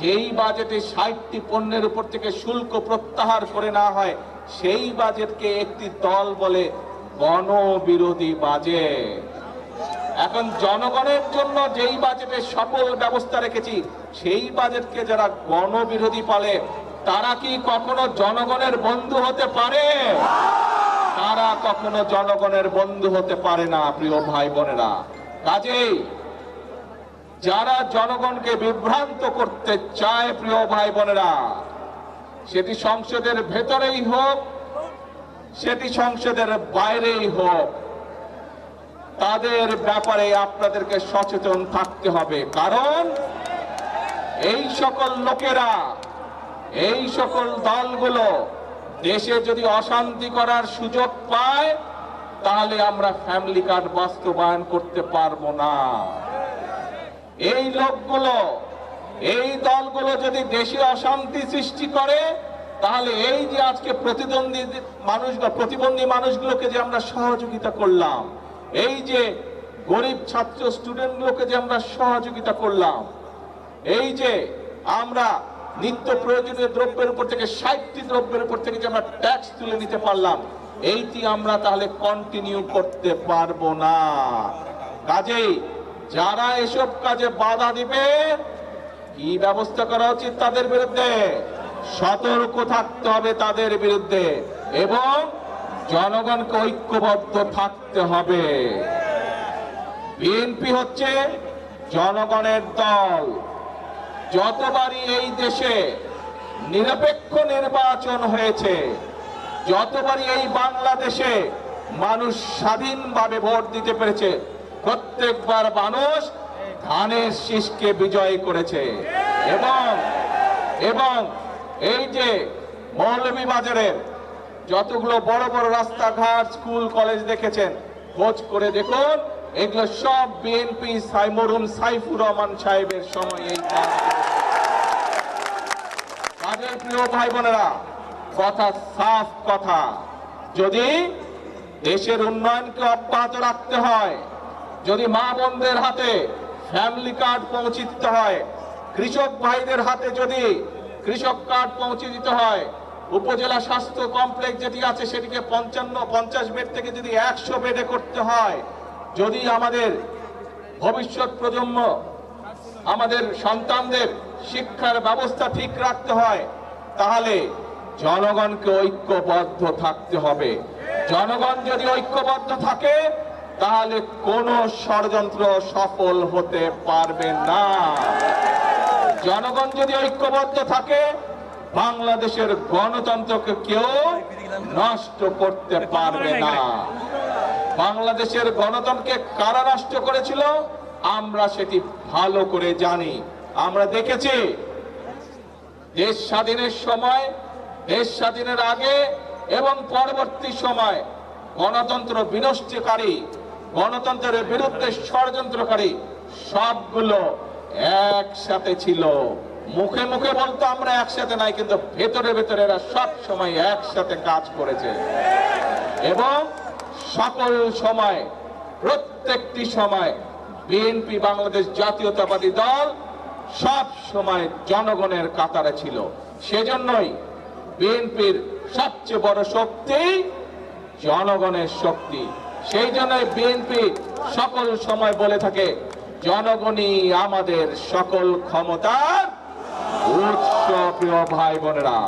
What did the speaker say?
যেই বাজেটে 60টি পণ্যের উপর থেকে শুল্ক প্রত্যাহার করে নেওয়া হয়, সেই বাজেটকে একটি দল বলে গণবিরোধী বাজেট। এখন জনগণের জন্য যেই বাজেটে সকল ব্যবস্থা রেখেছি, সেই বাজেটকে যারা গণবিরোধী বলে, তারা কি কখনো জনগণের বন্ধু হতে পারে? তারা কখনো জনগণের বন্ধু হতে পারে না, প্রিয় ভাই বোনেরা। কাজেই যারা জনগণকে বিভ্রান্ত করতে চায়, প্রিয় ভাই বোনেরা, সেটি সংসদের ভেতরেই হোক, সেটি সংসদের বাইরেই হোক, তাদের ব্যাপারে আপনাদেরকে সচেতন থাকতে হবে। কারণ এই সকল লোকেরা, এই সকল দলগুলো দেশে যদি অশান্তি করার সুযোগ পায়, তাহলে আমরা ফ্যামিলি কার্ড বাস্তবায়ন করতে পারবো না। এই লোকগুলো, এই দলগুলো যদি দেশে অশান্তি সৃষ্টি করে, তাহলে এই যে আজকে প্রতিবন্ধী মানুষগুলোকে যে আমরা সহযোগিতা করলাম, এই যে গরিব ছাত্র স্টুডেন্টগুলোকে যে আমরা সহযোগিতা করলাম, এই যে আমরা নিত্য প্রয়োজনীয় দ্রব্যের উপর থেকে 60টি দ্রব্যের উপর থেকে যে আমরা ট্যাক্স তুলে নিতে পারলাম, এইটি আমরা তাহলে কন্টিনিউ করতে পারবো না। কাজেই যারা এসব কাজে বাধা দিবে, কি ব্যবস্থা করা উচিত তাদের বিরুদ্ধে? সতর্ক থাকতে হবে তাদের বিরুদ্ধে, এবং জনগণকে ঐক্যবদ্ধ থাকতে হবে। বিএনপি হচ্ছে জনগণের দল। যতবারই এই দেশে নিরপেক্ষ নির্বাচন হয়েছে, যতবারই এই বাংলাদেশে মানুষ স্বাধীনভাবে ভোট দিতে পেরেছে, প্রত্যেকবার মানুষ ধানের শীষকে বিজয় করেছে। এবং এই যে মৌলভীবাজারের যতগুলো বড় বড় রাস্তাঘাট, স্কুল, কলেজ দেখেছেন, খোঁজ করে দেখুন, এগুলো সব বিএনপি মরহুম সাইফুর রহমান সাহেবের সময়। এই কাজের প্রিয় ভাই বোনেরা, কথা সাফ কথা, যদি দেশের উন্নয়নকে অব্যাহত রাখতে হয়, যদি মা বোনদের হাতে ফ্যামিলি কার্ড পৌঁছে দিতে হয়, কৃষক ভাইদের হাতে যদি কৃষক কার্ড পৌঁছে দিতে হয়, উপজেলা স্বাস্থ্য কমপ্লেক্স যেটি আছে সেটিকে 50 বেড থেকে যদি 100 বেডে করতে হয়, যদি আমাদের ভবিষ্যৎ প্রজন্ম, আমাদের সন্তানদের শিক্ষার ব্যবস্থা ঠিক রাখতে হয়, তাহলে জনগণকে ঐক্যবদ্ধ থাকতে হবে। জনগণ যদি ঐক্যবদ্ধ থাকে, তাহলে কোন ষড়যন্ত্র সফল হতে পারবে না। জনগণ যদি ঐক্যবদ্ধ থাকে, বাংলাদেশের গণতন্ত্রকে কেউ নষ্ট করতে পারবে না। বাংলাদেশের গণতন্ত্রকে কারা নষ্ট করেছিল, আমরা সেটি ভালো করে জানি। আমরা দেখেছি দেশ স্বাধীনের সময়, দেশ স্বাধীনের আগে এবং পরবর্তী সময় গণতন্ত্র বিনষ্টকারী, গণতন্ত্রের বিরুদ্ধে ষড়যন্ত্রকারী সবগুলো একসাথে ছিল। মুখে মুখে বলতো আমরা একসাথে নাই, কিন্তু ভেতরে ভেতরে এরা সব সময় একসাথে কাজ করেছে। এবং সকল সময়, প্রত্যেকটি সময় বিএনপি, বাংলাদেশ জাতীয়তাবাদী দল, সব সময় জনগণের কাতারে ছিল। সেজন্যই বিএনপির সবচেয়ে বড় শক্তি জনগণের শক্তি। সেই জন্যই বিএনপি সকল সময় বলে থাকে, জনগণই আমাদের সকল ক্ষমতার উৎস। প্রিয় ভাই বোনেরা,